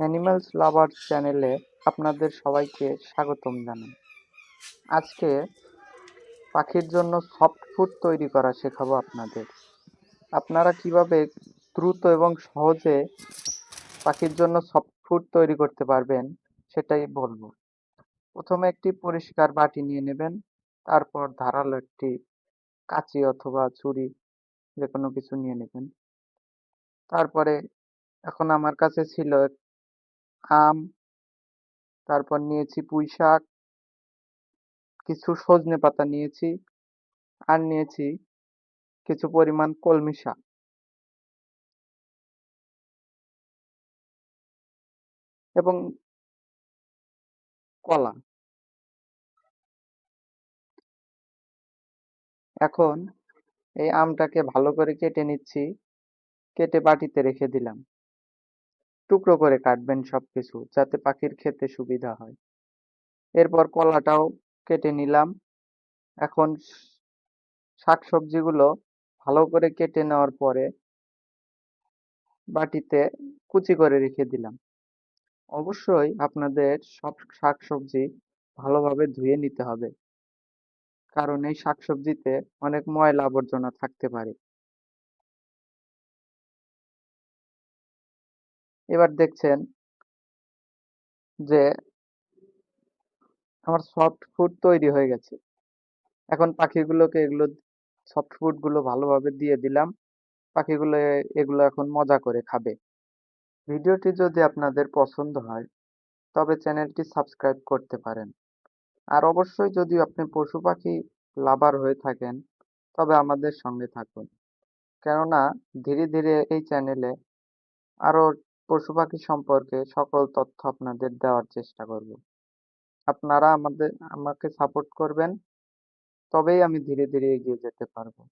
Animals লাভার চ্যানেলে আপনাদের সবাইকে স্বাগতম জানাই। আজকে পাখির জন্য সফট ফুড তৈরি করা শেখাবো আপনাদের। আপনারা কিভাবে দ্রুত এবং সহজে পাখির জন্য সফট ফুড তৈরি করতে পারবেন সেটাই বলবো। প্রথমে একটি পরিষ্কার বাটি নিয়ে নেবেন, তারপর ধারালো একটি কাঁচি অথবা ছুরি যে কোনো কিছু নিয়ে নেবেন। তারপরে এখন আমার কাছে ছিল আম, তারপর নিয়েছি পুঁই শাক, কিছু সজনে পাতা নিয়েছি, আর নিয়েছি কিছু পরিমাণ কলমি শাক এবং কলা। এখন এই আমটাকে ভালো করে কেটে নিচ্ছি, কেটে বাটিতে রেখে দিলাম। টুকরো করে কাটবেন সবকিছু যাতে পাখির খেতে সুবিধা হয়। এরপর কলাটাও কেটে নিলাম। এখন শাকসবজিগুলো ভালো করে কেটে নেওয়ার পরে বাটিতে কুচি করে রেখে দিলাম। অবশ্যই আপনাদের সব শাকসবজি ভালোভাবে ধুয়ে নিতে হবে, কারণ এই শাকসবজিতে অনেক ময়লা আবর্জনা থাকতে পারে। এবার দেখছেন যে আমার সফট ফুড তৈরি হয়ে গেছে। এখন পাখিগুলোকে এগুলো সফট ফুড গুলো ভালোভাবে দিয়ে দিলাম। পাখিগুলো এগুলো এখন মজা করে খাবে। ভিডিওটি যদি আপনাদের পছন্দ হয় তবে চ্যানেলটি সাবস্ক্রাইব করতে পারেন। আর অবশ্যই যদি আপনি পশু পাখি লাভার হয়ে থাকেন তবে আমাদের সঙ্গে থাকুন, কেননা ধীরে ধীরে এই চ্যানেলে আরো পশু পাখি সম্পর্কে সকল তথ্য আপনাদের দেওয়ার চেষ্টা করব। আপনারা আমাকে সাপোর্ট করবেন, তবেই আমি ধীরে ধীরে এগিয়ে যেতে পারবো।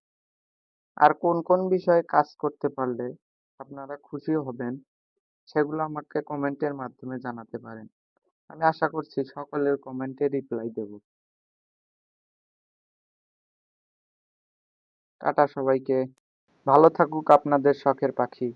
আর কোন কোন বিষয়ে কাজ করতে পারলে আপনারা খুশি হবেন সেগুলো আমাকে কমেন্টের মাধ্যমে জানাতে পারেন। আমি আশা করছি সকলের কমেন্টে রিপ্লাই দেব। টাটা সবাইকে। ভালো থাকুক আপনাদের শখের পাখি।